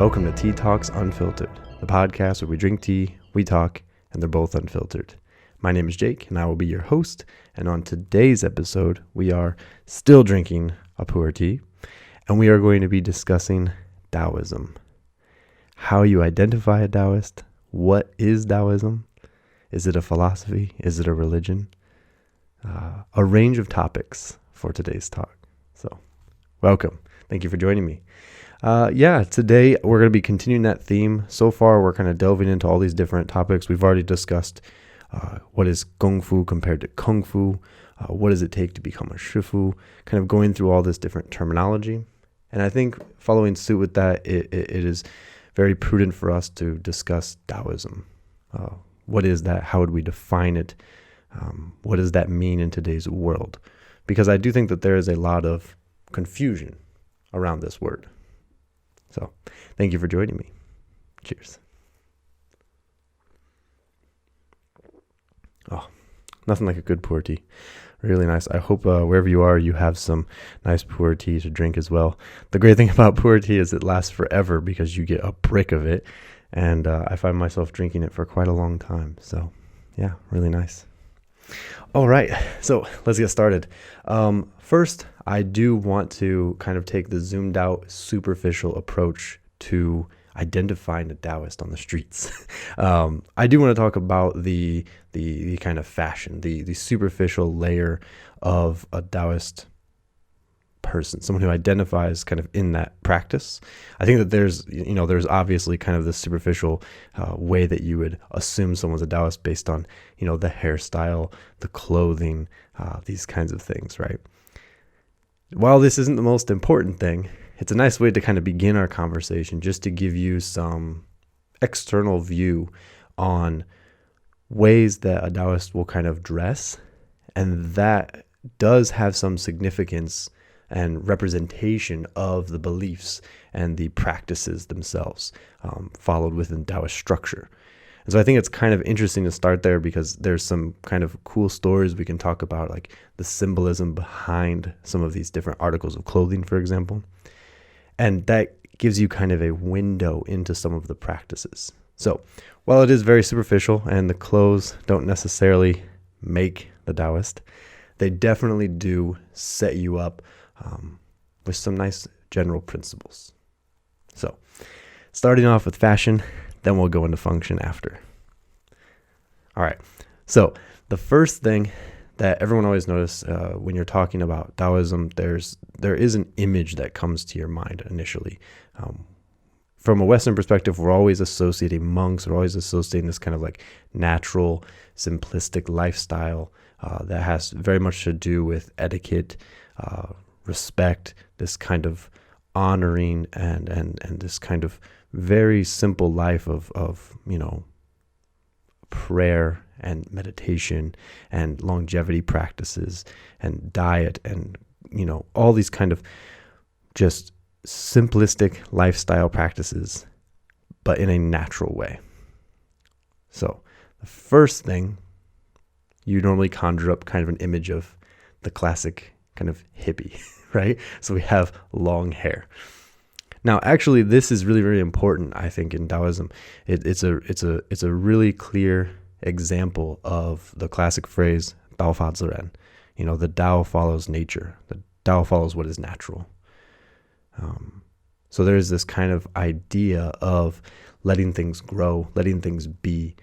Welcome to Talks-Unfiltered, the podcast where we drink tea, we talk, and they're both unfiltered. My name is Jake, and I will be your host. And on today's episode, we are still drinking a pu'er tea, and we are going to be discussing Daoism. How you identify a Daoist? What is Daoism? Is it a philosophy? Is it a religion? A range of topics for today's talk. So, welcome. Thank you for joining me. Today we're going to be continuing that theme. So far, we're kind of delving into all these different topics. We've already discussed what is Kung Fu compared to Kung Fu, what does it take to become a Shifu, kind of going through all this different terminology. And I think following suit with that, it is very prudent for us to discuss Daoism. What is that? How would we define it? What does that mean in today's world? Because I do think that there is a lot of confusion around this word. So, thank you for joining me. Cheers. Oh, nothing like a good pu'er tea. Really nice. I hope wherever you are, you have some nice pu'er tea to drink as well. The great thing about pu'er tea is it lasts forever because you get a brick of it. And I find myself drinking it for quite a long time. So, yeah, really nice. All right, so let's get started. First, I do want to kind of take the zoomed out, superficial approach to identifying a Daoist on the streets. I do want to talk about the kind of fashion, the superficial layer of a Daoist person, someone who identifies kind of in that practice. I think that there's obviously kind of this superficial way that you would assume someone's a Daoist based on, the hairstyle, the clothing, these kinds of things, right? While this isn't the most important thing, it's a nice way to kind of begin our conversation, just to give you some external view on ways that a Daoist will kind of dress, and that does have some significance and representation of the beliefs and the practices themselves, followed within Daoist structure. And so I think it's kind of interesting to start there because there's some kind of cool stories we can talk about, like the symbolism behind some of these different articles of clothing, for example. And that gives you kind of a window into some of the practices. So while it is very superficial and the clothes don't necessarily make the Daoist, they definitely do set you up with some nice general principles. So, starting off with fashion, then we'll go into function after. All right. So, the first thing that everyone always notices when you're talking about Daoism, there is an image that comes to your mind initially. From a Western perspective, we're always associating monks, we're always associating this kind of like natural, simplistic lifestyle that has very much to do with etiquette, respect, this kind of honoring and this kind of very simple life of prayer and meditation and longevity practices and diet and all these kind of just simplistic lifestyle practices, but in a natural way. So the first thing, you normally conjure up kind of an image of the classic kind of hippie, right? So we have long hair. Now, actually, this is really, really important, I think, in Daoism. It's a really clear example of the classic phrase Dao Fa Ziren. The Dao follows nature. The Dao follows what is natural. So there's this kind of idea of letting things grow, letting things be.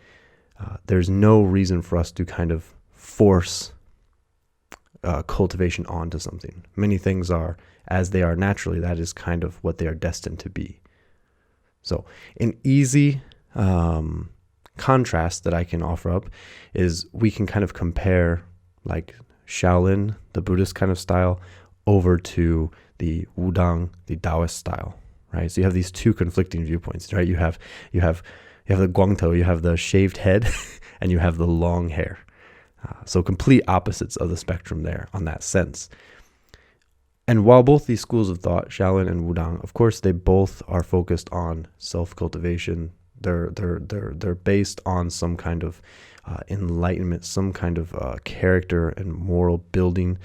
There's no reason for us to kind of force cultivation onto something. Many things are as they are naturally. That is kind of what they are destined to be. So an easy contrast that I can offer up is we can kind of compare like Shaolin, the Buddhist kind of style, over to the Wudang, the Daoist style, right? So you have these two conflicting viewpoints, right? You have the guangtou, you have the shaved head, and you have the long hair. So complete opposites of the spectrum there on that sense. And while both these schools of thought, Shaolin and Wudang, of course, they both are focused on self-cultivation. They're based on some kind of enlightenment, some kind of character and moral building,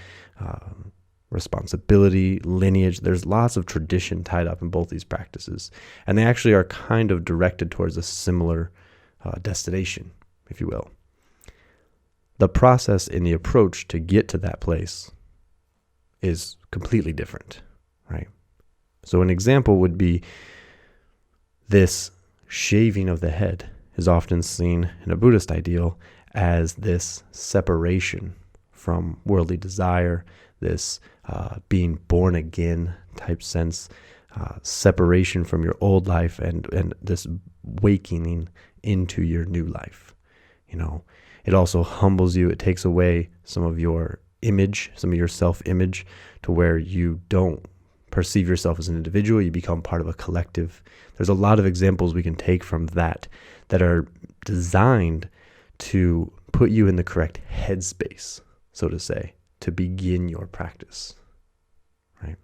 responsibility, lineage. There's lots of tradition tied up in both these practices. And they actually are kind of directed towards a similar destination, if you will. The process and the approach to get to that place is completely different, right? So an example would be this shaving of the head is often seen in a Buddhist ideal as this separation from worldly desire, this being born again type sense, separation from your old life and this wakening into your new life. You know, it also humbles you. It takes away some of your image, some of your self-image, to where you don't perceive yourself as an individual. You become part of a collective. There's a lot of examples we can take from that are designed to put you in the correct headspace, so to say, to begin your practice, right?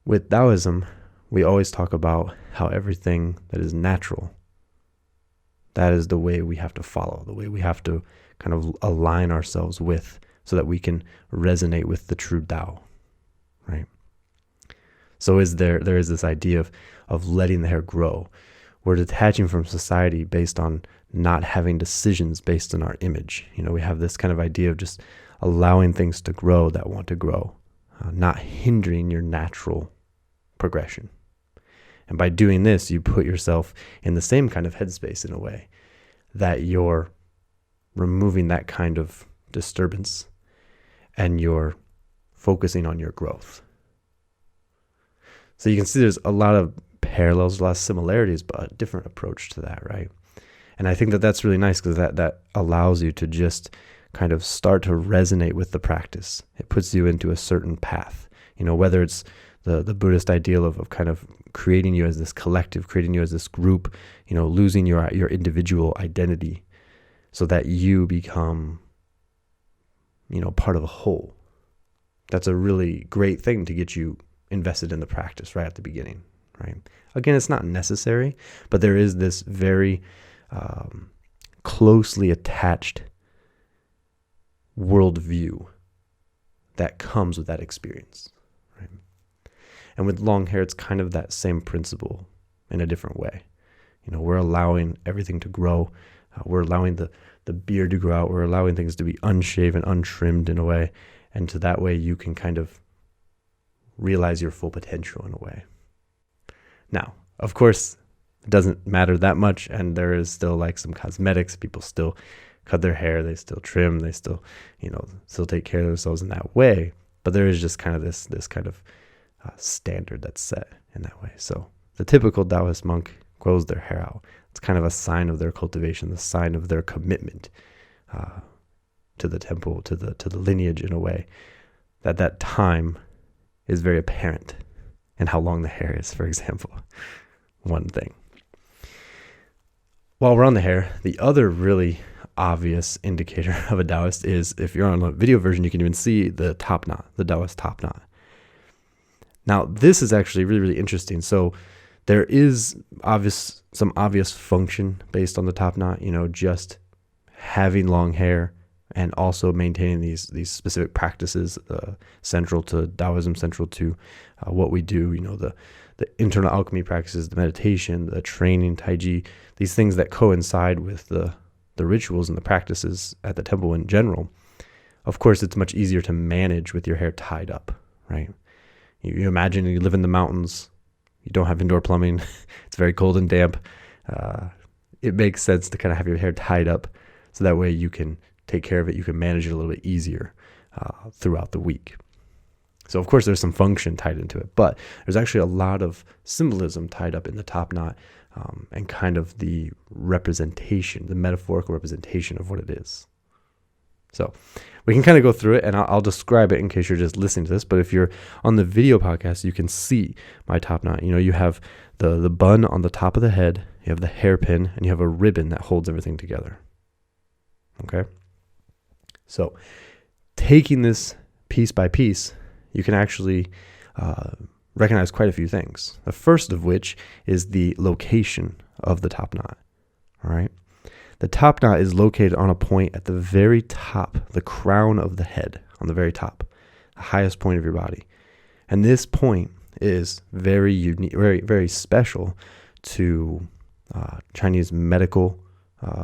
With Daoism, we always talk about how everything that is natural, that is the way we have to follow, the way we have to kind of align ourselves with, so that we can resonate with the true Tao, right? So there is this idea of letting the hair grow. We're detaching from society based on not having decisions based on our image. You know, we have this kind of idea of just allowing things to grow that want to grow, not hindering your natural progression. And by doing this, you put yourself in the same kind of headspace in a way that you're removing that kind of disturbance and you're focusing on your growth. So you can see there's a lot of parallels, a lot of similarities, but a different approach to that, right? And I think that that's really nice because that allows you to just kind of start to resonate with the practice. It puts you into a certain path, you know, whether it's the Buddhist ideal of kind of creating you as this collective, creating you as this group, you know, losing your individual identity so that you become, you know, part of a whole. That's a really great thing to get you invested in the practice right at the beginning, right? Again, it's not necessary, but there is this very closely attached worldview that comes with that experience, right? And with long hair, it's kind of that same principle in a different way. You know, we're allowing everything to grow. We're allowing the beard to grow out. We're allowing things to be unshaven, untrimmed in a way. And to that way, you can kind of realize your full potential in a way. Now, of course, it doesn't matter that much. And there is still like some cosmetics. People still cut their hair. They still trim. They still, you know, still take care of themselves in that way. But there is just kind of this kind of standard that's set in that way. So the typical Daoist monk grows their hair out. It's kind of a sign of their cultivation, the sign of their commitment to the temple, to the lineage in a way. That time is very apparent in how long the hair is, for example. One thing. While we're on the hair, the other really obvious indicator of a Daoist is, if you're on a video version, you can even see the Topknot, the Daoist Topknot. Now, this is actually really, really interesting. So there is some obvious function based on the Topknot, you know, just having long hair and also maintaining these specific practices central to Daoism, central to what we do, you know, the internal alchemy practices, the meditation, the training, Taiji, these things that coincide with the rituals and the practices at the temple in general. Of course, it's much easier to manage with your hair tied up, right? You imagine you live in the mountains, you don't have indoor plumbing, it's very cold and damp. It makes sense to kind of have your hair tied up so that way you can take care of it, you can manage it a little bit easier throughout the week. So of course there's some function tied into it, but there's actually a lot of symbolism tied up in the Topknot and kind of the representation, the metaphorical representation of what it is. So we can kind of go through it, and I'll describe it in case you're just listening to this. But if you're on the video podcast, you can see my Topknot. You know, you have the bun on the top of the head, you have the hairpin, and you have a ribbon that holds everything together. Okay? So taking this piece by piece, you can actually recognize quite a few things. The first of which is the location of the Topknot. All right? The Topknot is located on a point at the very top, the crown of the head, on the very top. the highest point of your body. And this point is very unique, very, very special to Chinese medical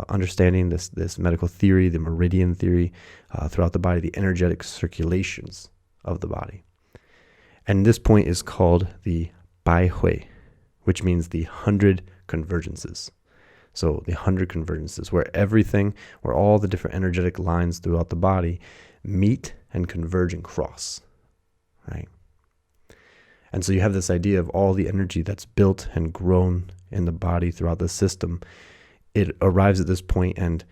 understanding, this medical theory, the meridian theory throughout the body, the energetic circulations of the body. And this point is called the Bai Hui, which means the 100 convergences. So the 100 convergences, where all the different energetic lines throughout the body meet and converge and cross, right? And so you have this idea of all the energy that's built and grown in the body throughout the system. It arrives at this point, and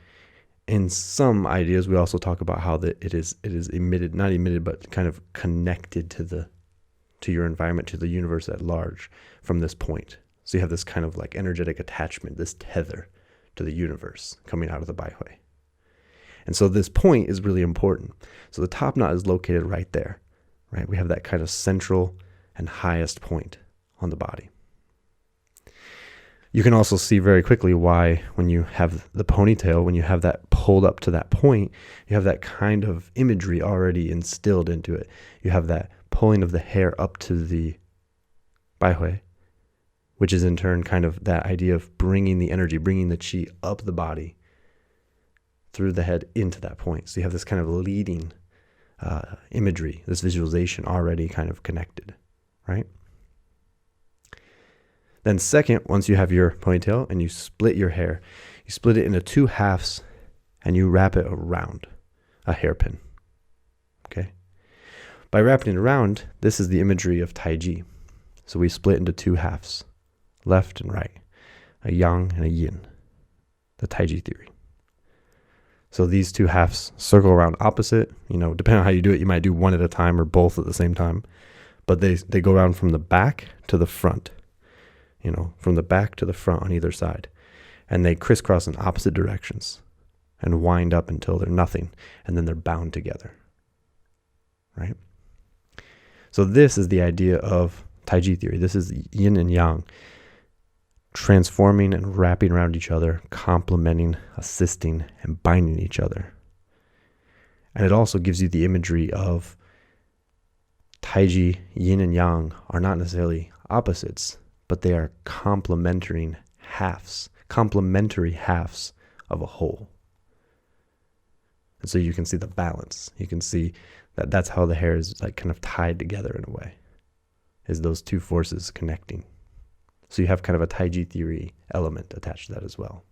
in some ideas, we also talk about how that it is emitted, not emitted, but kind of connected to your environment, to the universe at large from this point. So you have this kind of like energetic attachment, this tether to the universe coming out of the Bai Hui. And so this point is really important. So the top knot is located right there, right? We have that kind of central and highest point on the body. You can also see very quickly why when you have the ponytail, when you have that pulled up to that point, you have that kind of imagery already instilled into it. You have that pulling of the hair up to the Bai Hui, which is in turn kind of that idea of bringing the energy, bringing the qi up the body through the head into that point. So you have this kind of leading imagery, this visualization already kind of connected, right? Then second, once you have your ponytail and you split your hair, you split it into 2 halves and you wrap it around a hairpin, okay? By wrapping it around, this is the imagery of Taiji. So we split into 2 halves, left and right, a yang and a yin, the Taiji theory. So these 2 halves circle around opposite, depending on how you do it, you might do one at a time or both at the same time, but they go around from the back to the front, from the back to the front on either side, and they crisscross in opposite directions and wind up until they're nothing, and then they're bound together, right? So this is the idea of Taiji theory. This is yin and yang, transforming and wrapping around each other, complementing, assisting, and binding each other. And it also gives you the imagery of Taiji, yin and yang are not necessarily opposites, but they are complementary halves of a whole. And so you can see the balance. You can see that that's how the hair is like kind of tied together in a way, is those 2 forces connecting. So you have kind of a Taiji theory element attached to that as well.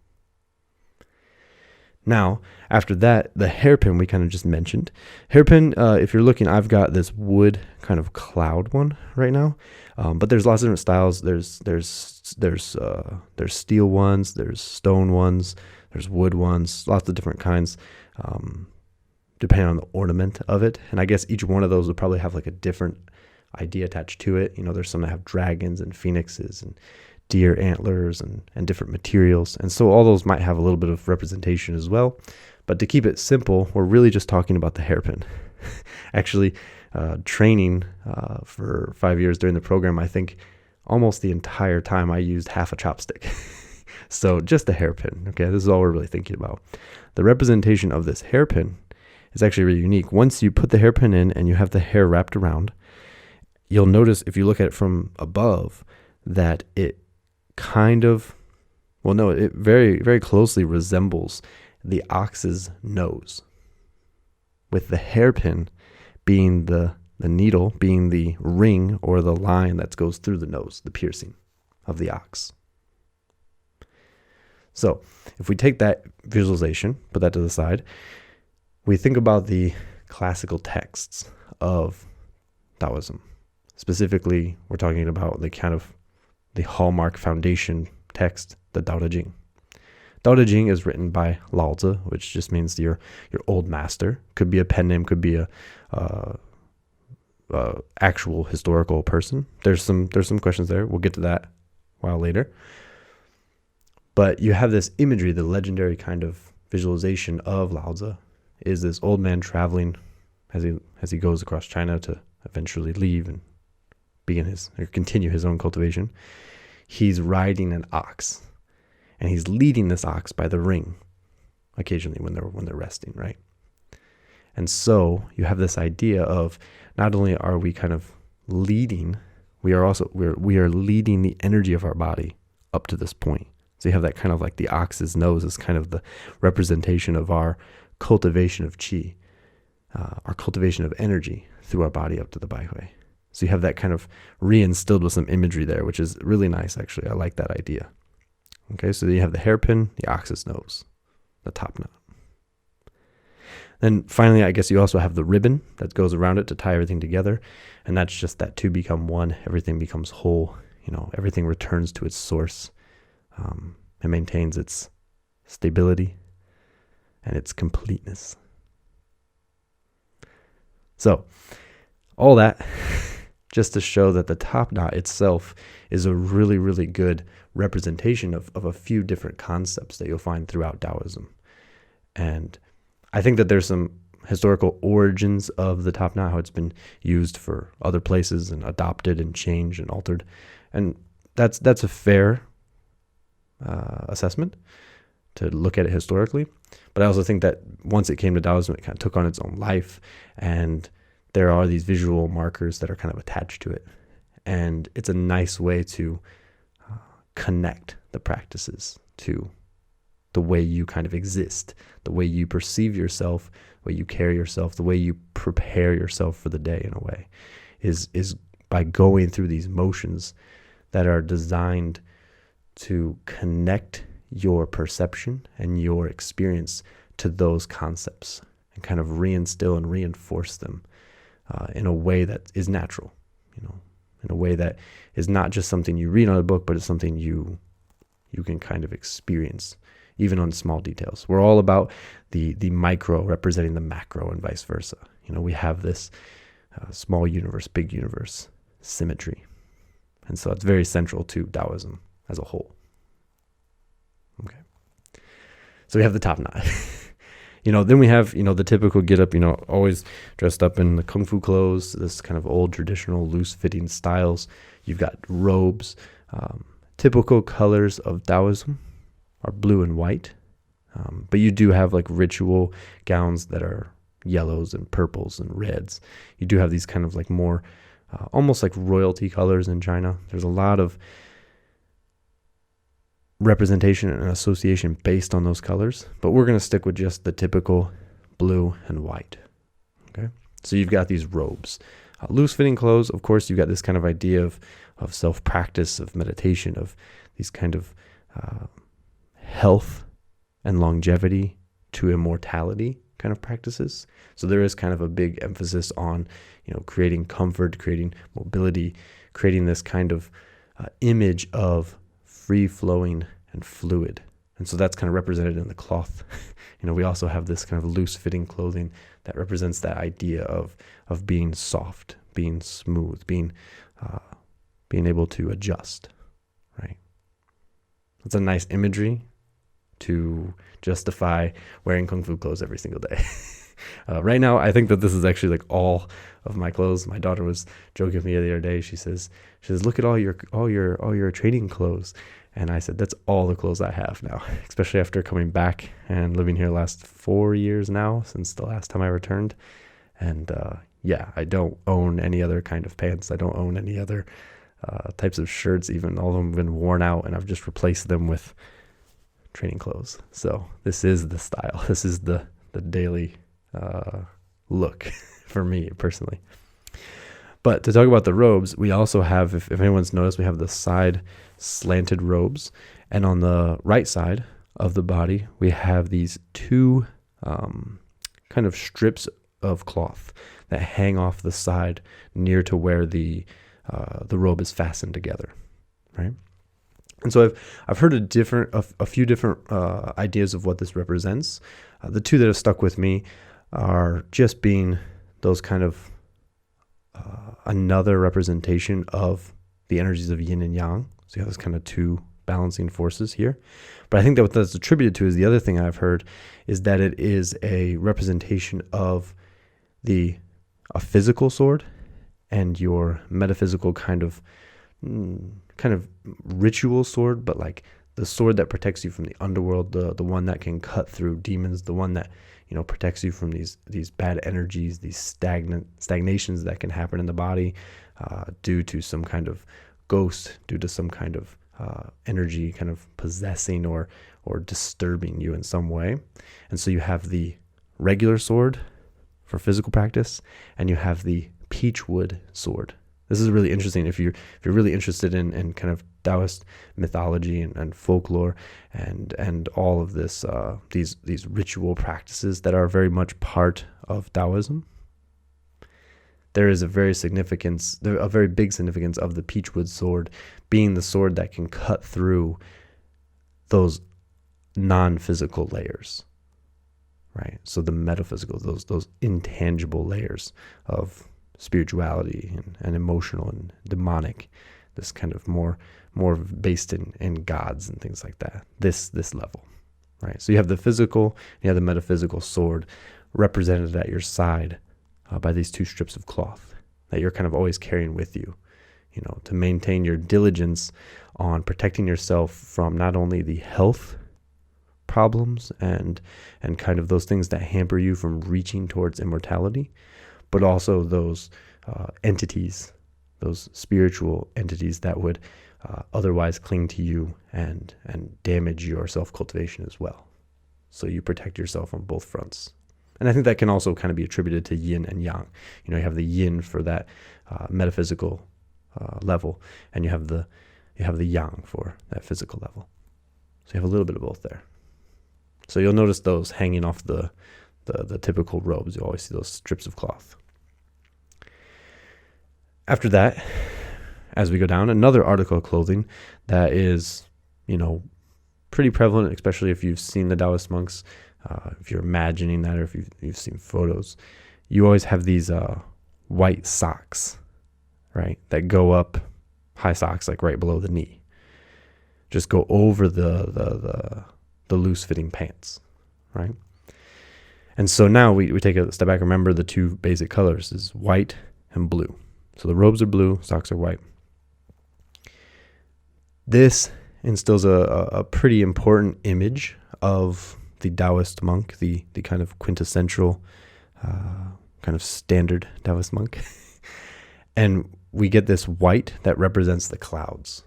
Now, after that, the hairpin we kind of just mentioned. Hairpin, if you're looking, I've got this wood kind of cloud one right now, but there's lots of different styles. There's steel ones, there's stone ones, there's wood ones, lots of different kinds, depending on the ornament of it. And I guess each one of those would probably have like a different idea attached to it. There's some that have dragons and phoenixes and deer antlers and different materials. And so all those might have a little bit of representation as well. But to keep it simple, we're really just talking about the hairpin. Actually, training for 5 years during the program, I think almost the entire time I used half a chopstick. So just the hairpin, okay? This is all we're really thinking about. The representation of this hairpin is actually really unique. Once you put the hairpin in and you have the hair wrapped around, you'll notice if you look at it from above that it it very, very closely resembles the ox's nose, with the hairpin being the needle, being the ring or the line that goes through the nose, the piercing of the ox. So if we take that visualization, put that to the side, we think about the classical texts of Daoism. Specifically, we're talking about the hallmark foundation text, the Tao Te Ching. Tao Te Ching is written by Lao Tzu, which just means your old master. Could be a pen name, could be a actual historical person. There's some questions there. We'll get to that a while later. But you have this imagery, the legendary kind of visualization of Lao Tzu is this old man traveling as he goes across China to eventually leave and continue his own cultivation. He's riding an ox, and he's leading this ox by the ring occasionally when they're resting, right? And so you have this idea of not only are we kind of leading, we are leading the energy of our body up to this point. So you have that kind of like the ox's nose is kind of the representation of our cultivation of qi, our cultivation of energy through our body up to the baihui. So you have that kind of reinstilled with some imagery there, which is really nice, actually. I like that idea. Okay, so you have the hairpin, the ox's nose, the top knot. Then finally, I guess you also have the ribbon that goes around it to tie everything together. And that's just that two become one, everything becomes whole, everything returns to its source. It maintains its stability and its completeness. So, all that just to show that the top knot itself is a really, really good representation of a few different concepts that you'll find throughout Daoism. And I think that there's some historical origins of the top knot, how it's been used for other places and adopted and changed and altered. And that's a fair assessment to look at it historically. But I also think that once it came to Daoism, it kind of took on its own life, and there are these visual markers that are kind of attached to it. And it's a nice way to connect the practices to the way you kind of exist, the way you perceive yourself, the way you carry yourself, the way you prepare yourself for the day in a way, is by going through these motions that are designed to connect your perception and your experience to those concepts and kind of reinstill and reinforce them in a way that is natural, in a way that is not just something you read on a book, but it's something you can kind of experience, even on small details. We're all about the micro representing the macro and vice versa. We have this small universe, big universe symmetry. And so it's very central to Daoism as a whole. Okay. So we have the top knot. Then we have, the typical get up, always dressed up in the kung fu clothes, this kind of old traditional loose fitting styles. You've got robes. Typical colors of Daoism are blue and white. But you do have like ritual gowns that are yellows and purples and reds. You do have these kind of like more almost like royalty colors in China. There's a lot of representation and association based on those colors, but we're going to stick with just the typical blue and white. Okay, so you've got these robes, loose fitting clothes. Of course, you've got this kind of idea of self practice, of meditation, of these kind of health and longevity to immortality kind of practices. So there is kind of a big emphasis on creating comfort, creating mobility, creating this kind of image of free flowing and fluid. And so that's kind of represented in the cloth. We also have this kind of loose fitting clothing that represents that idea of being soft, being smooth, being able to adjust, right? It's a nice imagery to justify wearing kung fu clothes every single day. Right now, I think that this is actually like all of my clothes. My daughter was joking with me the other day. She says, look at all your training clothes. And I said, that's all the clothes I have now, especially after coming back and living here last 4 years now, since the last time I returned. And I don't own any other kind of pants. I don't own any other types of shirts, even all of them have been worn out, and I've just replaced them with training clothes. So this is the style. This is the daily look for me personally. But to talk about the robes, we also have, if anyone's noticed, we have the side slanted robes. And on the right side of the body, we have these two kind of strips of cloth that hang off the side near to where the robe is fastened together, right? And so I've heard a few different ideas of what this represents. The two that have stuck with me are just being those kind of another representation of the energies of yin and yang. So you have this kind of two balancing forces here. But I think that what that's attributed to is the other thing I've heard is that it is a representation of a physical sword and your metaphysical kind of ritual sword, but like the sword that protects you from the underworld, the one that can cut through demons, the one that, you know, protects you from these bad energies, these stagnations that can happen in the body due to some kind of ghost, due to some kind of energy kind of possessing or disturbing you in some way. And so you have the regular sword for physical practice, and you have the peachwood sword. This is really interesting if you're really interested in kind of Daoist mythology and folklore and all of this these ritual practices that are very much part of Daoism. There is a very big significance of the peachwood sword being the sword that can cut through those non-physical layers, right? So the metaphysical, those intangible layers of spirituality and emotional and demonic, this kind of more based in gods and things like that. This level, right? So you have the physical, you have the metaphysical sword represented at your side by these two strips of cloth that you're kind of always carrying with you, you know, to maintain your diligence on protecting yourself from not only the health problems and kind of those things that hamper you from reaching towards immortality, but also those entities, those spiritual entities that would otherwise cling to you and damage your self-cultivation as well. So you protect yourself on both fronts. And I think that can also kind of be attributed to yin and yang. You know, you have the yin for that metaphysical level, and you have the yang for that physical level. So you have a little bit of both there. So you'll notice those hanging off the typical robes. You always see those strips of cloth. After that, as we go down, another article of clothing that is, you know, pretty prevalent, especially if you've seen the Daoist monks, if you're imagining that, or if you've seen photos, you always have these white socks, right, that go up, high socks, like right below the knee, just go over the loose-fitting pants, right? And so now we take a step back. Remember, the two basic colors is white and blue. So the robes are blue, socks are white. This instills a pretty important image of the Daoist monk, the kind of quintessential, kind of standard Daoist monk. And we get this white that represents the clouds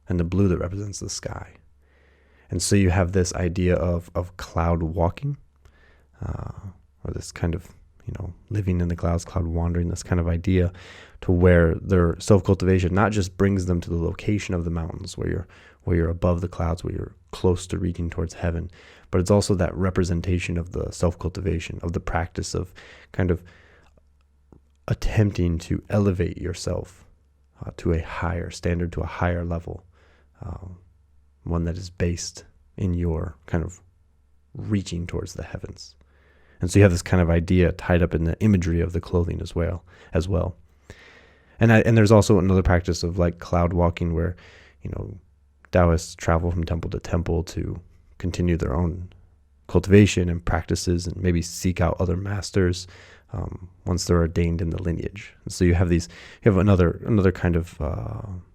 and the blue that represents the sky. And so you have this idea of cloud walking, or this kind of, you know, living in the clouds, cloud wandering, this kind of idea to where their self-cultivation not just brings them to the location of the mountains where you're above the clouds, where you're close to reaching towards heaven, but it's also that representation of the self-cultivation, of the practice of kind of attempting to elevate yourself to a higher standard, to a higher level, one that is based in your kind of reaching towards the heavens. And so you have this kind of idea tied up in the imagery of the clothing as well. And there's also another practice of like cloud walking where, you know, Daoists travel from temple to temple to continue their own cultivation and practices and maybe seek out other masters once they're ordained in the lineage. And so you have another kind of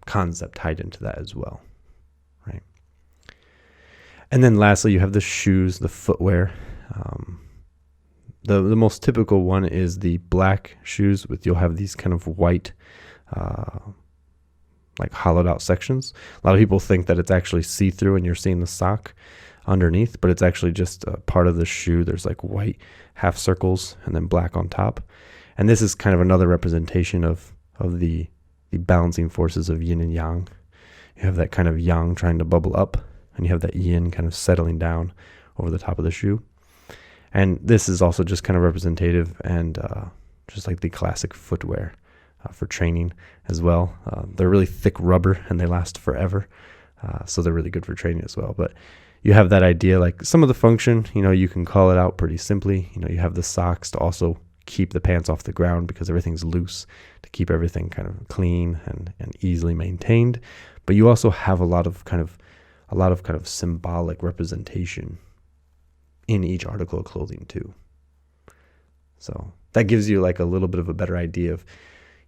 concept tied into that as well, right? And then lastly, you have the shoes, the footwear. The most typical one is the black shoes you'll have these kind of white, like hollowed out sections. A lot of people think that it's actually see-through and you're seeing the sock underneath, but it's actually just a part of the shoe. There's like white half circles and then black on top. And this is kind of another representation of the balancing forces of yin and yang. You have that kind of yang trying to bubble up, and you have that yin kind of settling down over the top of the shoe. And this is also just kind of representative and just like the classic footwear for training as well. They're really thick rubber and they last forever. So they're really good for training as well. But you have that idea, like some of the function, you know, you can call it out pretty simply. You know, you have the socks to also keep the pants off the ground because everything's loose, to keep everything kind of clean and easily maintained. But you also have a lot of kind of symbolic representation in each article of clothing too. So that gives you like a little bit of a better idea of,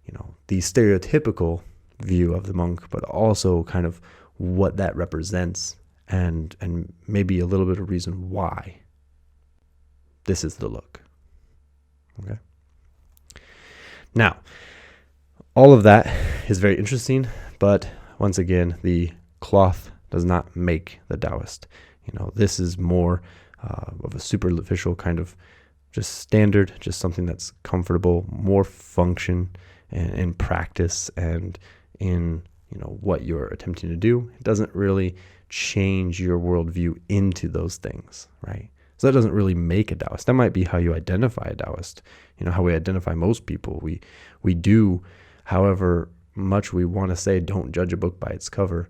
you know, the stereotypical view of the monk, but also kind of what that represents and maybe a little bit of reason why this is the look. Okay. Now, all of that is very interesting, but once again, the cloth does not make the Daoist. This is more of a superficial kind of just standard, just something that's comfortable, more function and in practice and in what you're attempting to do. It doesn't really change your worldview into those things, right? So that doesn't really make a Daoist. That might be how you identify a Daoist. How we identify most people. We do, however much we want to say, don't judge a book by its cover.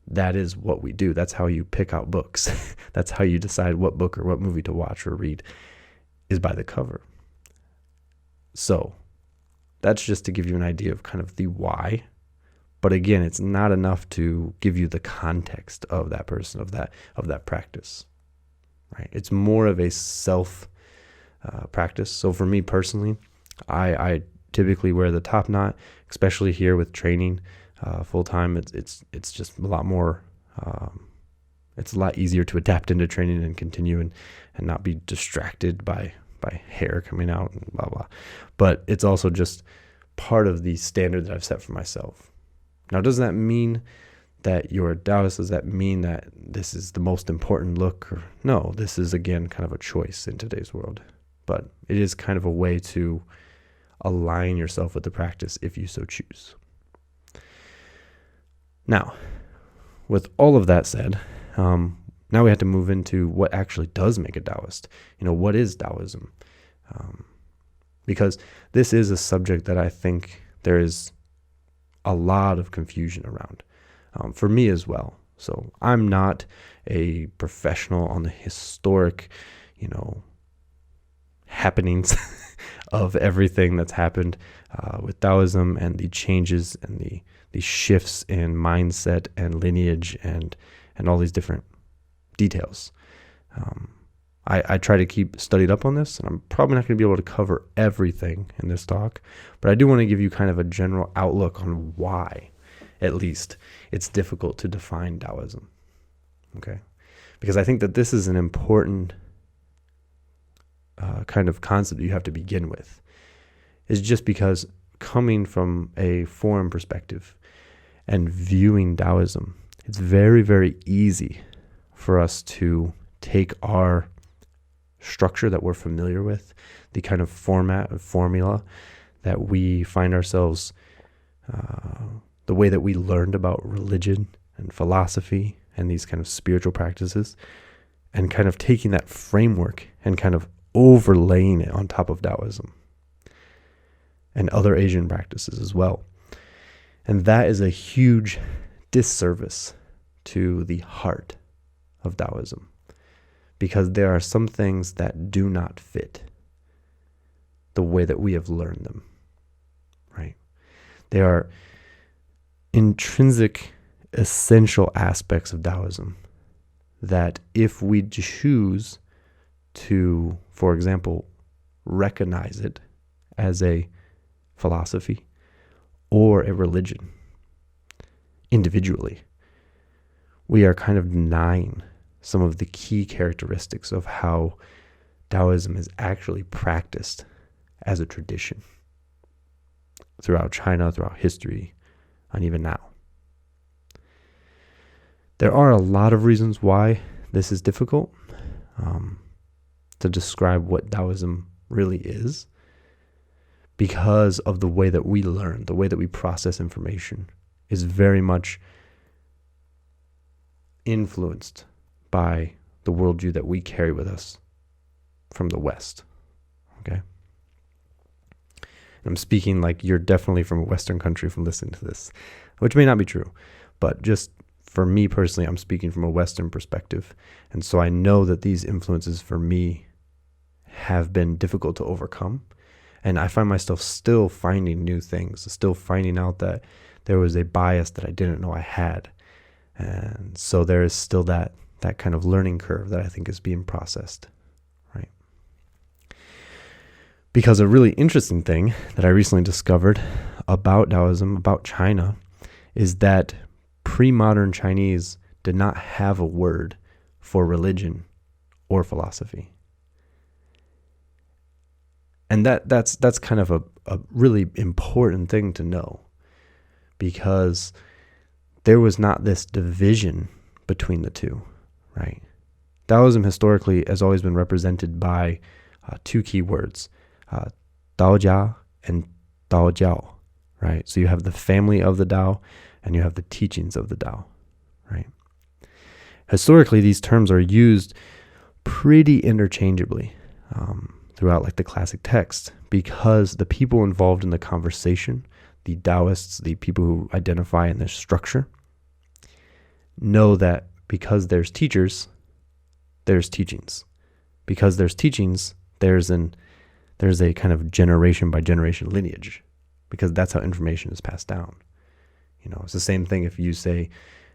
That is what we do. That's how you pick out books. That's how you decide what book or what movie to watch or read, is by the cover. So that's just to give you an idea of kind of the why. But again, it's not enough to give you the context of that person, of that practice. Right? It's more of a self practice. So for me personally, I typically wear the Topknot, especially here with training full time. It's just a lot more. It's a lot easier to adapt into training and continue and not be distracted by hair coming out and blah blah. But it's also just part of the standard that I've set for myself. Now, does that mean that you're a Daoist? Does that mean that this is the most important look? Or no, this is again kind of a choice in today's world. But it is kind of a way to align yourself with the practice if you so choose. Now, with all of that said, now we have to move into what actually does make a Daoist. What is Daoism? Because this is a subject that I think there is a lot of confusion around, for me as well. So I'm not a professional on the historic, happenings of everything that's happened with Daoism and the changes and the shifts in mindset and lineage and all these different details. I try to keep studied up on this, and I'm probably not going to be able to cover everything in this talk, but I do want to give you kind of a general outlook on why, at least, it's difficult to define Daoism. Okay? Because I think that this is an important kind of concept you have to begin with, is just because coming from a foreign perspective and viewing Daoism, it's very, very easy for us to take our structure that we're familiar with, the kind of format and formula that we find ourselves, the way that we learned about religion and philosophy and these kind of spiritual practices, and kind of taking that framework and kind of overlaying it on top of Daoism and other Asian practices as well. And that is a huge disservice to the heart of Daoism, because there are some things that do not fit the way that we have learned them, right? They are intrinsic, essential aspects of Daoism that if we choose to, for example, recognize it as a philosophy or a religion individually, we are kind of denying some of the key characteristics of how Daoism is actually practiced as a tradition throughout China, throughout history, and even now. There are a lot of reasons why this is difficult to describe what Daoism really is, because of the way that we learn, the way that we process information is very much influenced by the worldview that we carry with us from the West. Okay? And I'm speaking like you're definitely from a Western country from listening to this, which may not be true, but just for me personally, I'm speaking from a Western perspective. And so I know that these influences for me have been difficult to overcome. And I find myself still finding new things, still finding out that there was a bias that I didn't know I had. And so there is still that kind of learning curve that I think is being processed, right? Because a really interesting thing that I recently discovered about Daoism, about China, is that pre-modern Chinese did not have a word for religion or philosophy. And that's kind of a really important thing to know, because there was not this division between the two, right? Taoism historically has always been represented by two key words, Daojia and Daojiao, right? So you have the family of the Tao and you have the teachings of the Tao, right? Historically, these terms are used pretty interchangeably throughout like the classic text, because the people involved in the conversation, the Daoists, the people who identify in this structure, know that because there's teachers, there's teachings. Because there's teachings, there's a kind of generation by generation lineage, because that's how information is passed down. It's the same thing if you say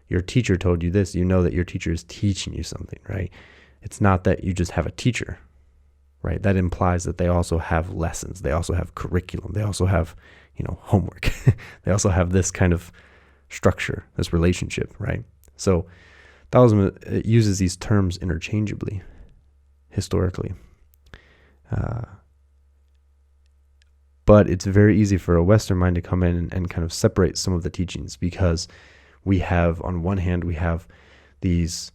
your teacher told you this, you know that your teacher is teaching you something, right? It's not that you just have a teacher, right? That implies that they also have lessons. They also have curriculum. They also have, homework. They also have this kind of structure, this relationship, right? So Taoism uses these terms interchangeably, historically. But it's very easy for a Western mind to come in and kind of separate some of the teachings, because we have, on one hand, we have these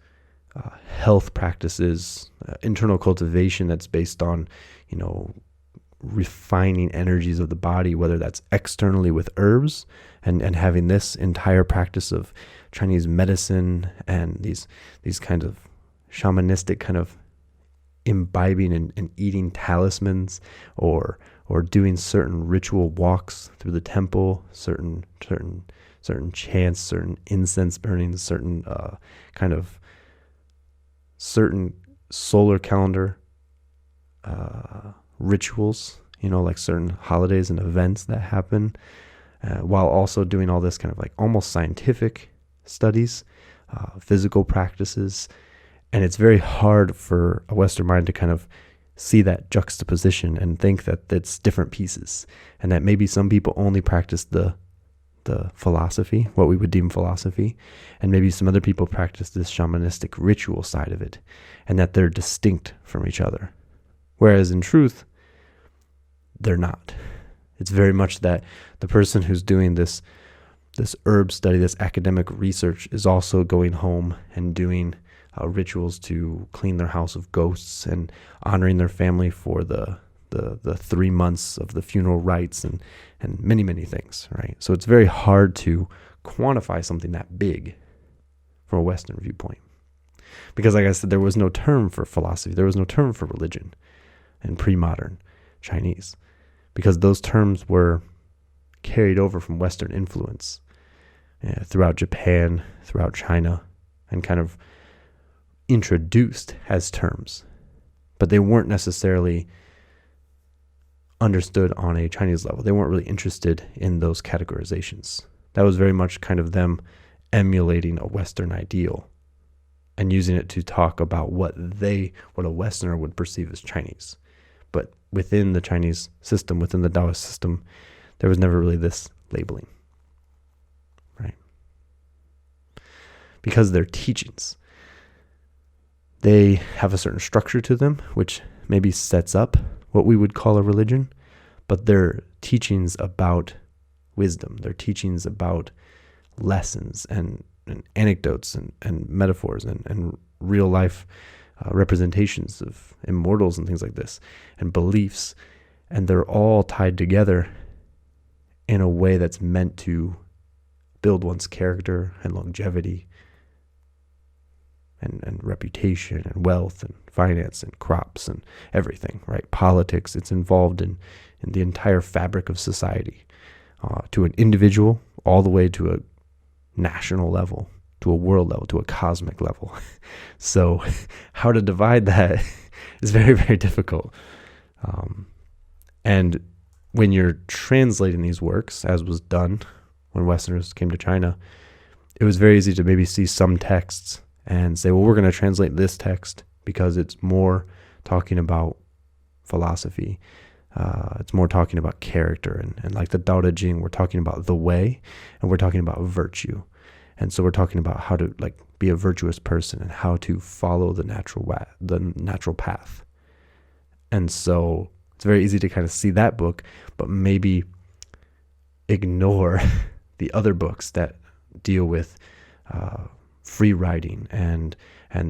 health practices, internal cultivation that's based on, refining energies of the body, whether that's externally with herbs and having this entire practice of Chinese medicine and these kinds of shamanistic kind of imbibing and eating talismans, or doing certain ritual walks through the temple, certain chants, certain incense burning, certain certain solar calendar rituals, like certain holidays and events that happen, while also doing all this kind of like almost scientific studies, physical practices. And it's very hard for a Western mind to kind of see that juxtaposition and think that it's different pieces, and that maybe some people only practice the philosophy, what we would deem philosophy, and maybe some other people practice this shamanistic ritual side of it, and that they're distinct from each other. Whereas in truth, they're not. It's very much that the person who's doing this herb study, this academic research, is also going home and doing rituals to clean their house of ghosts and honoring their family for the 3 months of the funeral rites and many, many things, right? So it's very hard to quantify something that big from a Western viewpoint. Because like I said, there was no term for philosophy. There was no term for religion in pre-modern Chinese, because those terms were carried over from Western influence throughout Japan, throughout China, and kind of introduced as terms. But they weren't necessarily understood on a Chinese level. They weren't really interested in those categorizations. That was very much kind of them emulating a Western ideal and using it to talk about what a Westerner would perceive as Chinese. But within the Chinese system, within the Daoist system, there was never really this labeling, right? Because they're teachings. They have a certain structure to them, which maybe sets up what we would call a religion, but they're teachings about wisdom. They're teachings about lessons and anecdotes and metaphors and real life representations of immortals and things like this, and beliefs. And they're all tied together in a way that's meant to build one's character and longevity and reputation and wealth and finance and crops and everything, right? Politics, it's involved in the entire fabric of society, to an individual all the way to a national level, to a world level, to a cosmic level. So how to divide that is very, very difficult. And when you're translating these works, as was done when Westerners came to China, it was very easy to maybe see some texts and say, well, we're going to translate this text because it's more talking about philosophy. It's more talking about character. And like the Tao Te Ching, we're talking about the way, and we're talking about virtue. And so we're talking about how to like be a virtuous person and how to follow the natural path. And so it's very easy to kind of see that book, but maybe ignore the other books that deal with free writing and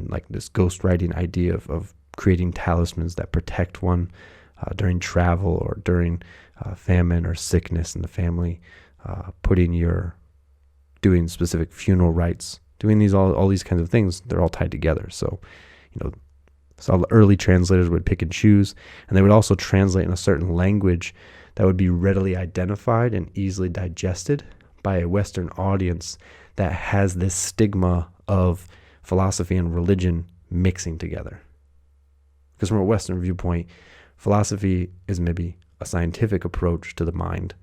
like this ghost writing idea of creating talismans that protect one during travel or during famine or sickness in the family, doing specific funeral rites, doing all these kinds of things. They're all tied together. So, so the early translators would pick and choose, and they would also translate in a certain language that would be readily identified and easily digested by a Western audience that has this stigma of philosophy and religion mixing together. Because from a Western viewpoint, philosophy is maybe a scientific approach to the mind,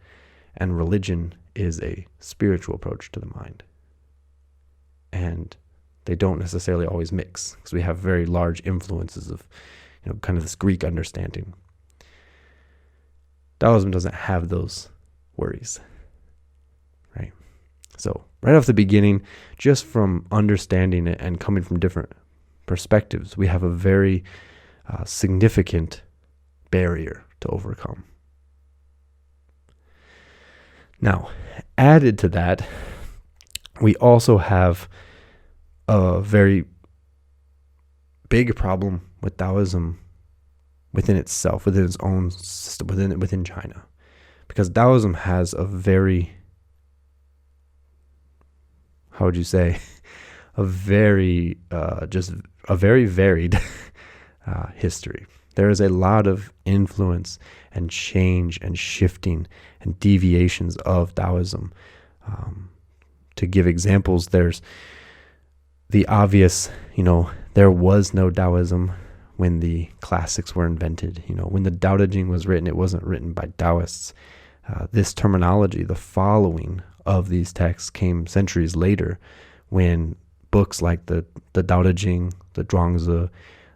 and religion is a spiritual approach to the mind. And they don't necessarily always mix, because we have very large influences of, kind of this Greek understanding. Daoism doesn't have those worries, right? So right off the beginning, just from understanding it and coming from different perspectives, we have a very significant barrier to overcome. Now, added to that, we also have a very big problem with Daoism within itself, within its own system, within China, because Daoism has a very, how would you say, a very varied history. There is a lot of influence and change and shifting and deviations of Daoism. To give examples, there's the obvious, there was no Daoism when the classics were invented. When the Tao Te Ching was written, it wasn't written by Daoists. This terminology, the following of these texts, came centuries later, when books like the Tao Te Ching, the Zhuangzi,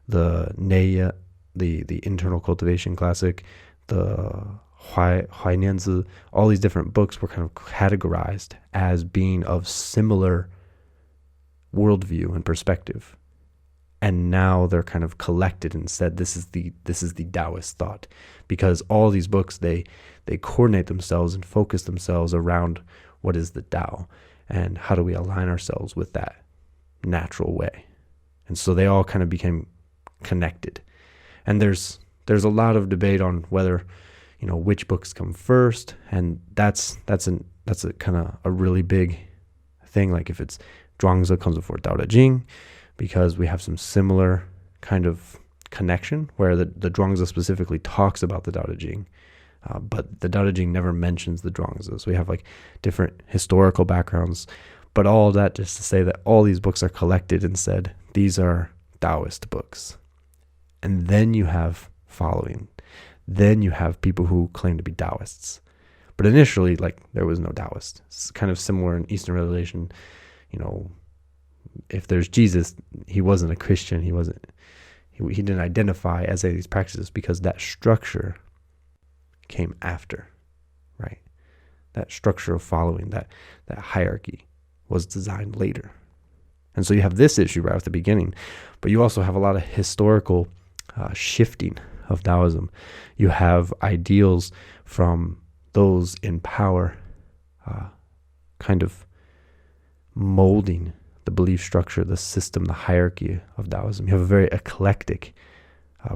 the Neiya, the Internal Cultivation Classic, the Huainianzi, all these different books were kind of categorized as being of similar worldview and perspective. And now they're kind of collected and said, this is the Daoist thought, because all these books, they coordinate themselves and focus themselves around what is the Tao and how do we align ourselves with that natural way. And so they all kind of became connected. And there's a lot of debate on whether, which books come first, and that's a kind of a really big thing. Like if it's Zhuangzi comes before Tao Te Ching, because we have some similar kind of connection where the Zhuangzi specifically talks about the Tao Te Ching, but the Tao Te Ching never mentions the Zhuangzi. So we have like different historical backgrounds, but all of that just to say that all these books are collected and said, these are Daoist books. And then you have following. Then you have people who claim to be Daoists. But initially, there was no Daoist. It's kind of similar in Eastern religion. If there's Jesus, he wasn't a Christian. He didn't identify as any of these practices because that structure came after, right? That structure of following, that hierarchy was designed later. And so you have this issue right at the beginning, but you also have a lot of historical shifting of Daoism. You have ideals from those in power kind of molding the belief structure, the system, the hierarchy of Daoism. You have a very eclectic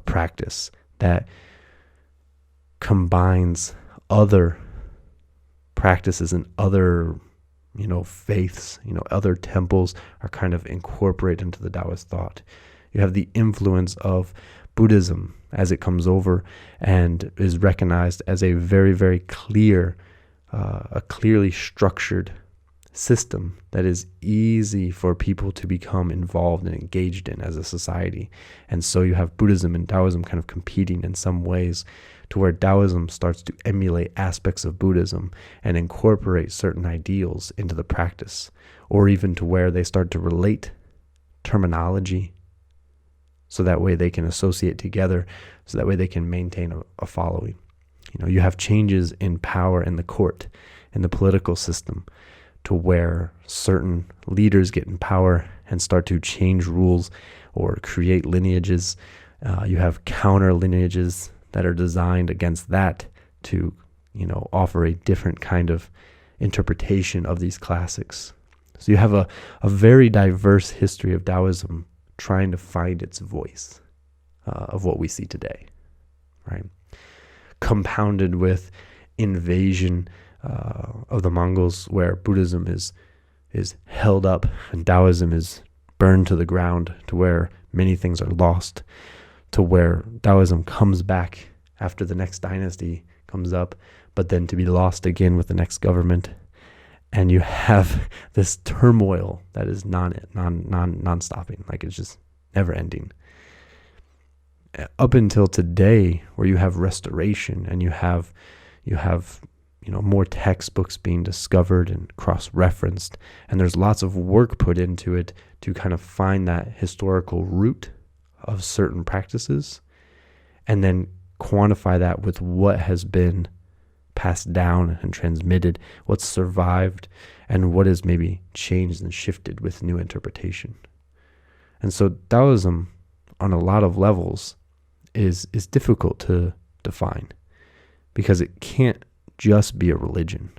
practice that combines other practices and other faiths, other temples are kind of incorporated into the Daoist thought. You have the influence of Buddhism as it comes over and is recognized as a very, very clear, a clearly structured system that is easy for people to become involved and engaged in as a society. And so you have Buddhism and Daoism kind of competing in some ways, to where Daoism starts to emulate aspects of Buddhism and incorporate certain ideals into the practice, or even to where they start to relate terminology so that way they can associate together, so that way they can maintain a following. You have changes in power in the court, in the political system, to where certain leaders get in power and start to change rules or create lineages. You have counter lineages that are designed against that to, offer a different kind of interpretation of these classics. So you have a very diverse history of Daoism trying to find its voice of what we see today, right? Compounded with invasion of the Mongols, where Buddhism is held up and Taoism is burned to the ground, to where many things are lost, to where Taoism comes back after the next dynasty comes up, but then to be lost again with the next government. And you have this turmoil that is non-stopping, like it's just never ending. Up until today, where you have restoration and you have more textbooks being discovered and cross-referenced, and there's lots of work put into it to kind of find that historical root of certain practices, and then quantify that with what has been passed down and transmitted, what's survived, and what is maybe changed and shifted with new interpretation. And so Taoism, on a lot of levels, is difficult to define, because it can't just be a religion.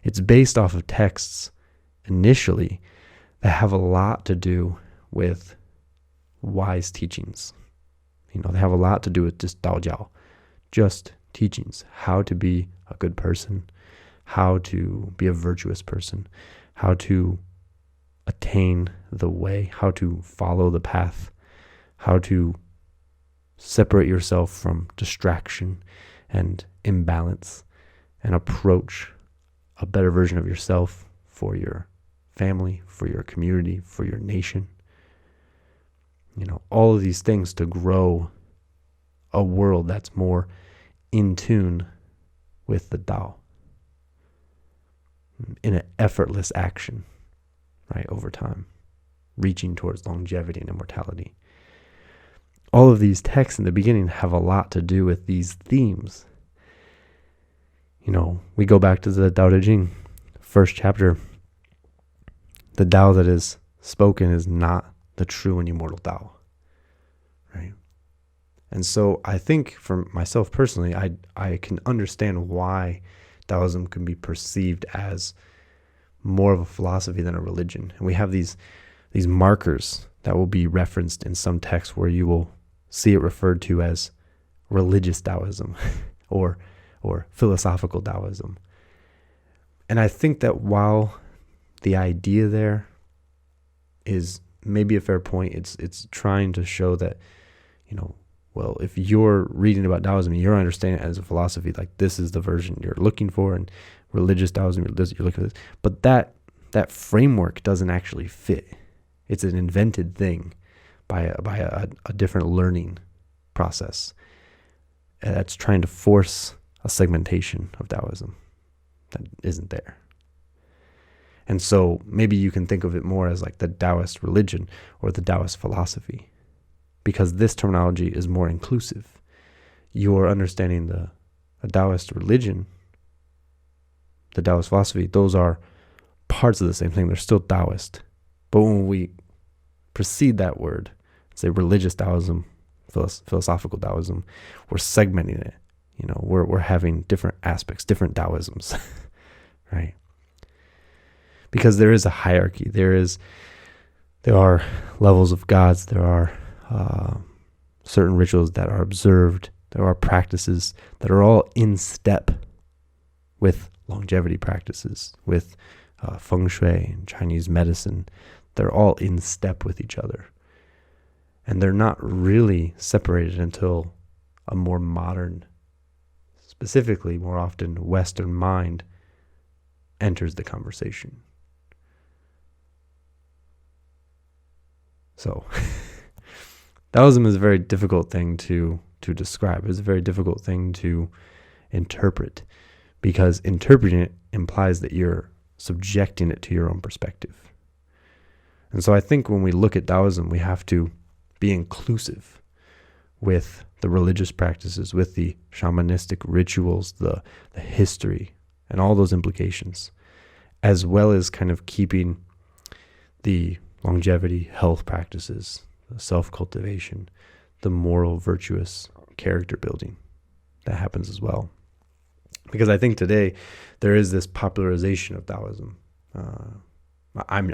It's based off of texts initially that have a lot to do with wise teachings. They have a lot to do with just Daojiao, just teachings, how to be a good person, how to be a virtuous person, how to attain the way, how to follow the path, how to separate yourself from distraction and imbalance, and approach a better version of yourself for your family, for your community, for your nation. All of these things to grow a world that's more in tune with the Tao in an effortless action, right, over time, reaching towards longevity and immortality. All of these texts in the beginning have a lot to do with these themes. We go back to the Tao Te Ching, first chapter. The Tao that is spoken is not the true and immortal Tao, right? And so I think for myself personally, I can understand why Taoism can be perceived as more of a philosophy than a religion. And we have these markers that will be referenced in some texts where you will see it referred to as religious Taoism or philosophical Taoism. And I think that while the idea there is maybe a fair point, it's trying to show that, well, if you're reading about Taoism, you're understanding it as a philosophy, like this is the version you're looking for, and religious Taoism, you're looking for this. But that framework doesn't actually fit. It's an invented thing by a different learning process that's trying to force a segmentation of Taoism that isn't there. And so maybe you can think of it more as like the Taoist religion or the Taoist philosophy, because this terminology is more inclusive. You're understanding the Taoist religion, the Taoist philosophy, those are parts of the same thing. They're still Taoist. But when we precede that word, say religious Taoism, philosophical Taoism, we're segmenting it. We're having different aspects, different Taoisms, right? Because there is a hierarchy. There are levels of gods. There are certain rituals that are observed. There are practices that are all in step with longevity practices, with feng shui and Chinese medicine. They're all in step with each other. And they're not really separated until a more modern, specifically more often Western mind enters the conversation. So Taoism is a very difficult thing to describe. It's a very difficult thing to interpret, because interpreting it implies that you're subjecting it to your own perspective. And so I think when we look at Taoism, we have to be inclusive with the religious practices, with the shamanistic rituals, the history, and all those implications. as well as kind of keeping the longevity, health practices, the self-cultivation, the moral, virtuous character building that happens as well. Because I think today there is this popularization of Daoism. I'm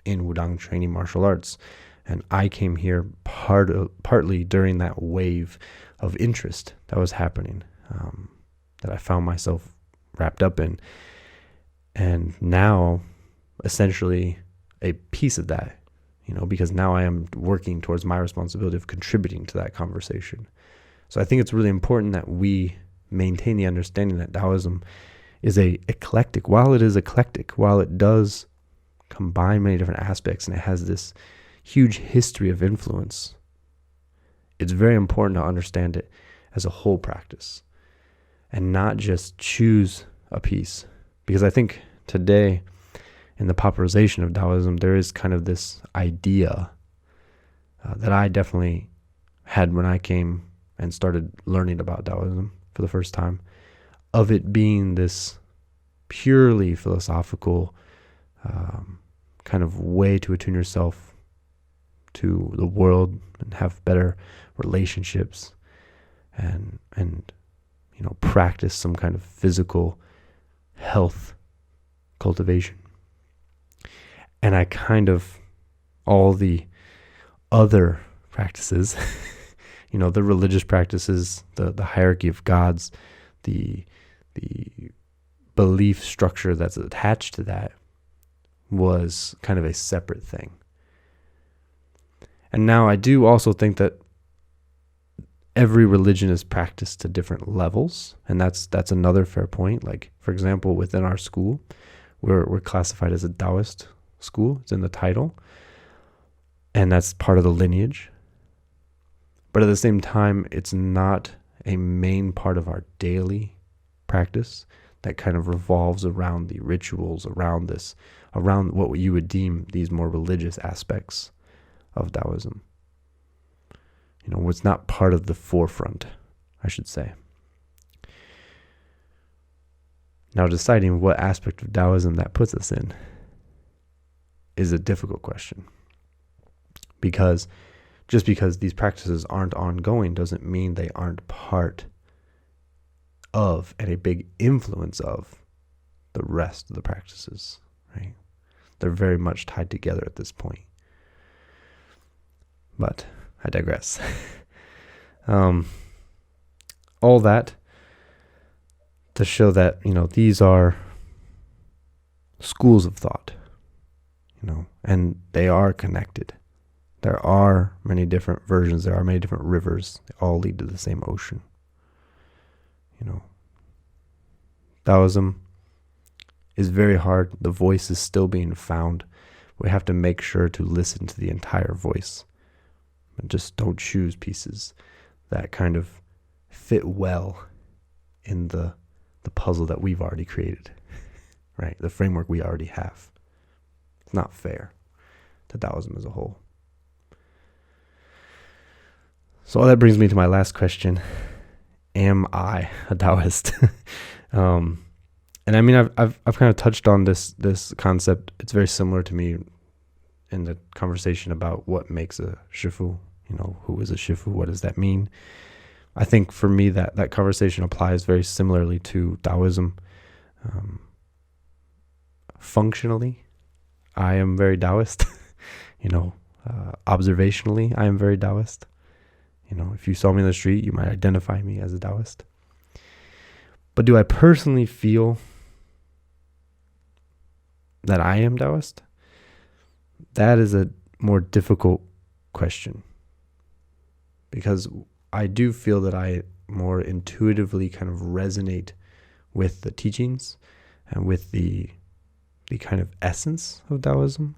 in Wudang training martial arts, and I came here partly during that wave of interest that was happening, that I found myself wrapped up in. And now, essentially, a piece of that, because now I am working towards my responsibility of contributing to that conversation. So I think it's really important that we maintain the understanding that Daoism is eclectic. While it does combine many different aspects and it has this huge history of influence, it's very important to understand it as a whole practice and not just choose a piece. Because I think today, in the popularization of Daoism, there is kind of this idea that I definitely had when I came and started learning about Daoism for the first time, of it being this purely philosophical kind of way to attune yourself to the world and have better relationships and practice some kind of physical health cultivation. And I kind of, all the other practices, the religious practices, the hierarchy of gods, the belief structure that's attached to that was kind of a separate thing. And now I do also think that every religion is practiced to different levels, and that's another fair point. Like, for example, within our school, we're classified as a Daoist school. It's in the title, and that's part of the lineage. But at the same time, it's not a main part of our daily practice that kind of revolves around the rituals, around what you would deem these more religious aspects of Daoism. It's not part of the forefront, I should say. Now, deciding what aspect of Daoism that puts us in is a difficult question. Because just because these practices aren't ongoing doesn't mean they aren't part of and a big influence of the rest of the practices, right? They're very much tied together at this point. But I digress. All that to show that, these are schools of thought, and they are connected. There are many different versions. There are many different rivers. They all lead to the same ocean. Daoism is very hard. The voice is still being found. We have to make sure to listen to the entire voice. And just don't choose pieces that kind of fit well in the puzzle that we've already created, right? The framework we already have. It's not fair to Daoism as a whole. So all that brings me to my last question. Am I a Daoist? And I mean, I've kind of touched on this concept. It's very similar to me in the conversation about what makes a shifu. Who is a shifu? What does that mean? I think for me that conversation applies very similarly to Daoism. Functionally, I am very Daoist. Observationally, I am very Daoist. If you saw me in the street, you might identify me as a Daoist. But do I personally feel that I am Daoist? That is a more difficult question, because I do feel that I more intuitively kind of resonate with the teachings and with the kind of essence of Daoism.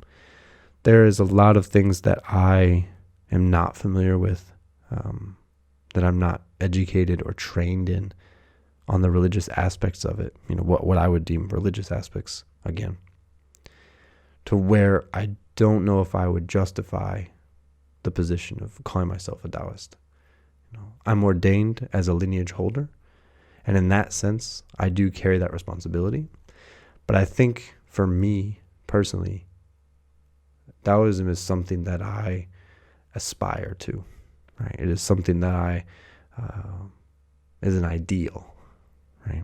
There is a lot of things that I am not familiar with, that I'm not educated or trained in on the religious aspects of it. What I would deem religious aspects, again, to where I don't know if I would justify the position of calling myself a Daoist. I'm ordained as a lineage holder, and in that sense, I do carry that responsibility. But I think for me personally, Daoism is something that I aspire to, right? It is something that is an ideal, right?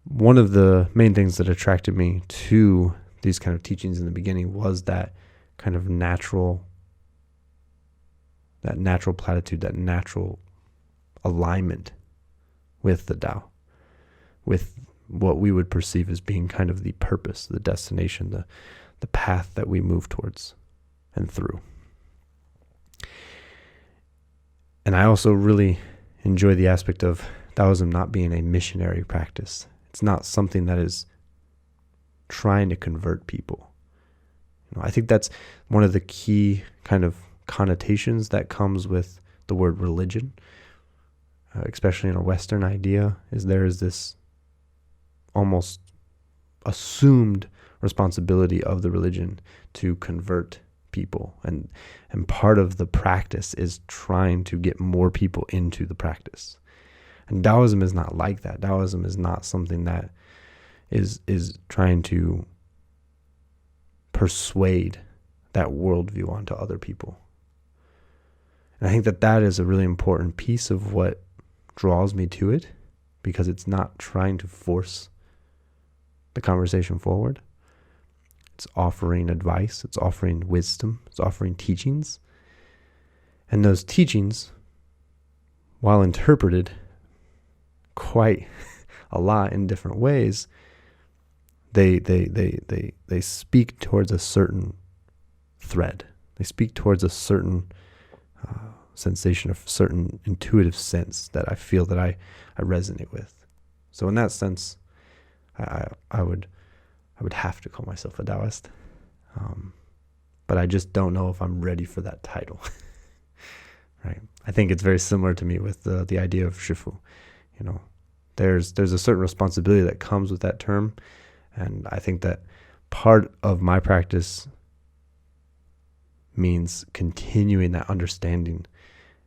One of the main things that attracted me to these kind of teachings in the beginning was that kind of natural platitude, that natural alignment with the Tao, with what we would perceive as being kind of the purpose, the destination, the path that we move towards and through. And I also really enjoy the aspect of Daoism not being a missionary practice. It's not something that is trying to convert people. I think that's one of the key kind of connotations that comes with the word religion, especially in a Western idea, is there is this almost assumed responsibility of the religion to convert people. And part of the practice is trying to get more people into the practice. And Daoism is not like that. Daoism is not something that is trying to persuade that worldview onto other people. And I think that is a really important piece of what draws me to it, because it's not trying to force the conversation forward. It's offering advice, it's offering wisdom, it's offering teachings. And those teachings, while interpreted quite a lot in different ways, they speak towards a certain thread. They speak towards a certain sensation, a certain intuitive sense that I feel that I resonate with. So in that sense, I would have to call myself a Daoist, but I just don't know if I'm ready for that title. Right? I think it's very similar to me with the idea of Shifu. There's a certain responsibility that comes with that term, and I think that part of my practice means continuing that understanding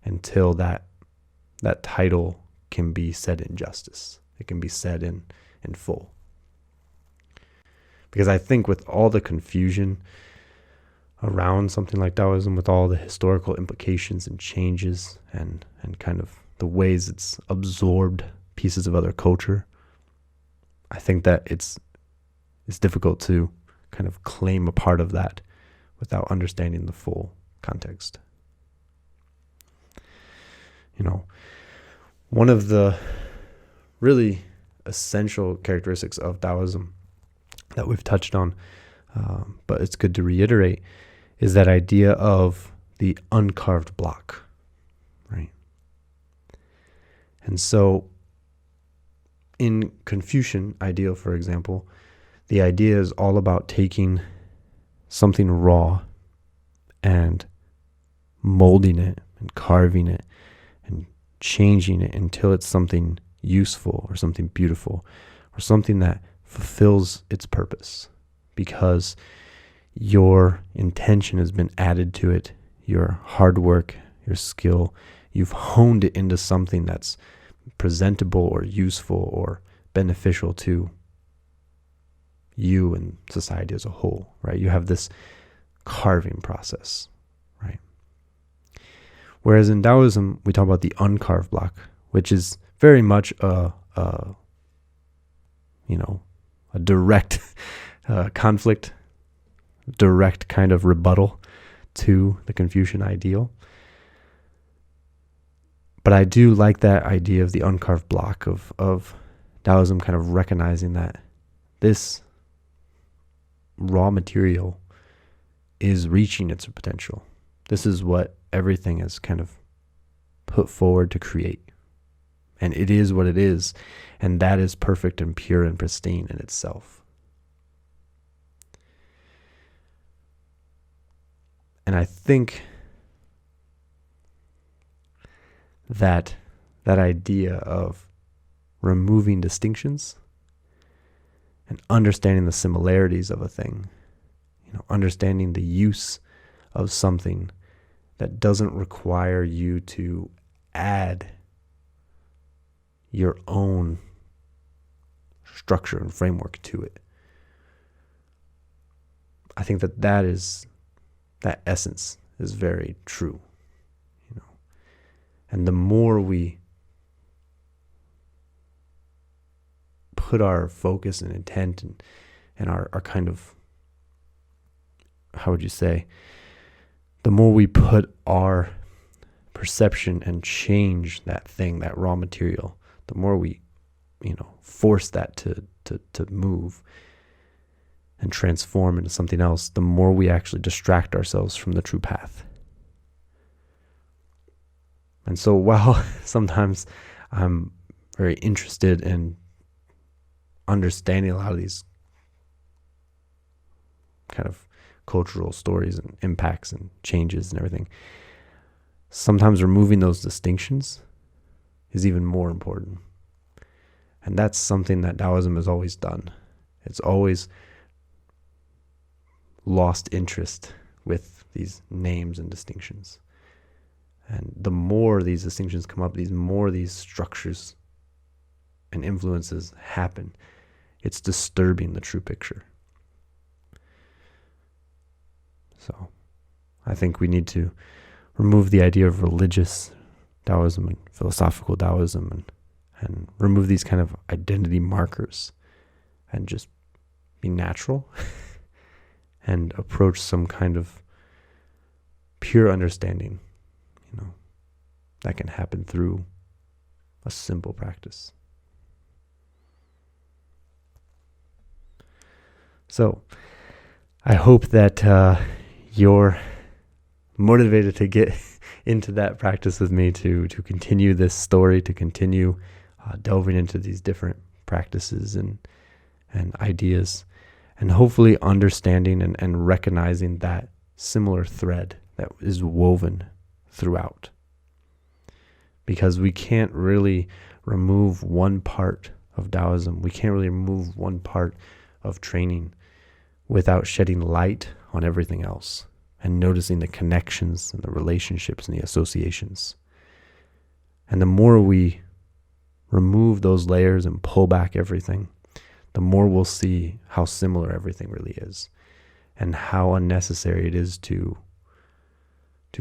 until that title can be said in justice. It can be said in full. Because I think with all the confusion around something like Daoism, with all the historical implications and changes and kind of the ways it's absorbed pieces of other culture, I think that it's difficult to kind of claim a part of that without understanding the full context. One of the really essential characteristics of Daoism that we've touched on, but it's good to reiterate, is that idea of the uncarved block, right? And so in Confucian ideal, for example, the idea is all about taking something raw and molding it and carving it and changing it until it's something useful or something beautiful or something that fulfills its purpose, because your intention has been added to it, your hard work, your skill, you've honed it into something that's presentable or useful or beneficial to you and society as a whole, right? You have this carving process, right? Whereas in Daoism, we talk about the uncarved block, which is very much a direct conflict, direct kind of rebuttal to the Confucian ideal. But I do like that idea of the uncarved block of Daoism kind of recognizing that this raw material is reaching its potential. This is what everything is kind of put forward to create. And it is what it is. And that is perfect and pure and pristine in itself. And I think that idea of removing distinctions and understanding the similarities of a thing, understanding the use of something that doesn't require you to add your own structure and framework to it. I think that essence is very true, and the more we put our focus and intent and our kind of, how would you say, the more we put our perception and change that thing, that raw material, the more we, force that to move and transform into something else, the more we actually distract ourselves from the true path. And so while sometimes I'm very interested in understanding a lot of these kind of cultural stories and impacts and changes and everything, sometimes removing those distinctions is even more important. And that's something that Daoism has always done. It's always lost interest with these names and distinctions. And the more these distinctions come up, the more these structures and influences happen, it's disturbing the true picture. So I think we need to remove the idea of religious Daoism and philosophical Daoism and remove these kind of identity markers and just be natural and approach some kind of pure understanding, that can happen through a simple practice. So I hope that you're motivated to get into that practice with me, to continue this story, to continue delving into these different practices and ideas, and hopefully understanding and recognizing that similar thread that is woven throughout. Because we can't really remove one part of Daoism, we can't really remove one part of training without shedding light on everything else and noticing the connections and the relationships and the associations. And the more we remove those layers and pull back everything, the more we'll see how similar everything really is and how unnecessary it is to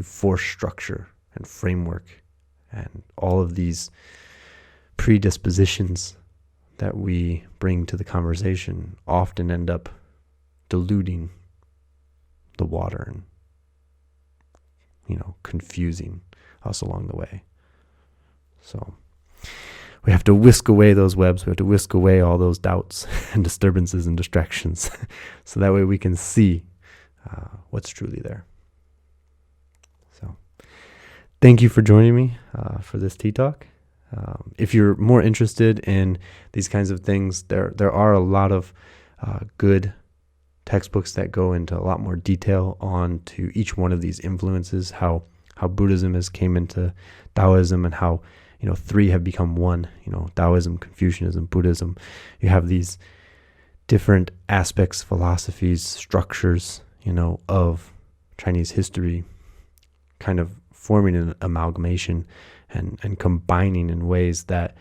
force structure and framework and all of these predispositions that we bring to the conversation often end up diluting the water and, confusing us along the way. So we have to whisk away those webs. We have to whisk away all those doubts and disturbances and distractions so that way we can see what's truly there. So thank you for joining me for this tea talk. If you're more interested in these kinds of things, there are a lot of good textbooks that go into a lot more detail on to each one of these influences, how Buddhism has came into Daoism and how three have become one, Daoism, Confucianism, Buddhism. You have these different aspects, philosophies, structures, of Chinese history kind of forming an amalgamation and combining in ways that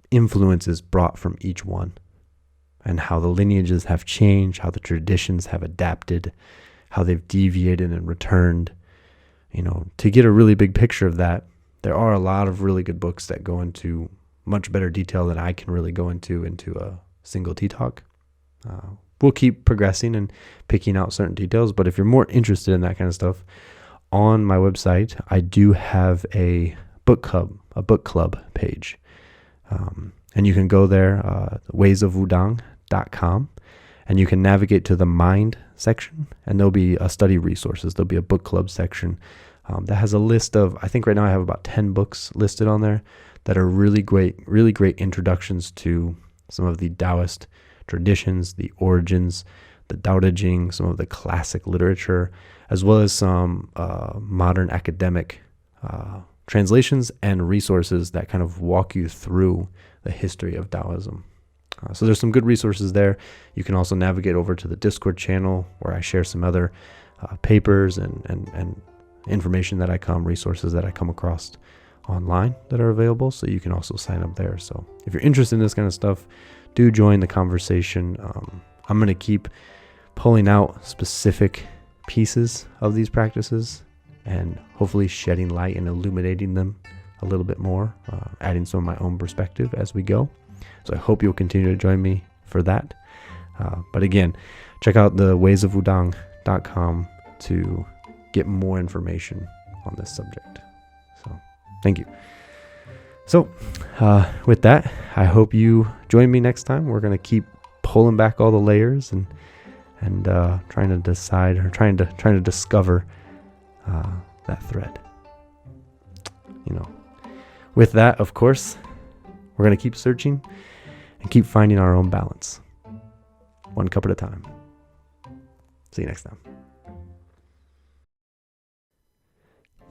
influences brought from each one, and how the lineages have changed, how the traditions have adapted, how they've deviated and returned. To get a really big picture of that, there are a lot of really good books that go into much better detail than I can really go into a single tea talk. We'll keep progressing and picking out certain details, but if you're more interested in that kind of stuff, on my website, I do have a book club page. And you can go there, waysofwudang.com, and you can navigate to the mind section, and there'll be a study resources. There'll be a book club section that has a list of, I think right now I have about 10 books listed on there that are really great introductions to some of the Daoist traditions, the origins, the Tao Te Ching, some of the classic literature, as well as some modern academic translations and resources that kind of walk you through the history of Daoism. So there's some good resources there. You can also navigate over to the Discord channel where I share some other papers and information that resources that I come across online that are available, so you can also sign up there. So if you're interested in this kind of stuff, do join the conversation. I'm going to keep pulling out specific pieces of these practices and hopefully shedding light and illuminating them a little bit more, adding some of my own perspective as we go. So I hope you'll continue to join me for that. But again, check out the waysofwudang.com to get more information on this subject. So thank you. So with that, I hope you join me next time. We're going to keep pulling back all the layers and trying to decide, or trying to discover that thread. With that, of course, we're going to keep searching and keep finding our own balance, one cup at a time. See you next time.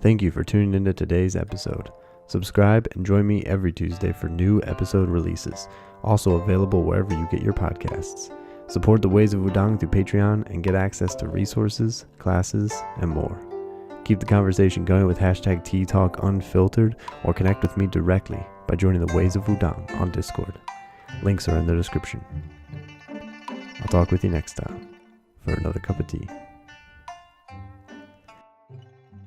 Thank you for tuning into today's episode. Subscribe and join me every Tuesday for new episode releases, also available wherever you get your podcasts. Support the Ways of Wudang through Patreon and get access to resources, classes, and more. Keep the conversation going with hashtag #TalksUnfiltered, or connect with me directly by joining the Ways of Wudang on Discord. Links are in the description. I'll talk with you next time for another cup of tea.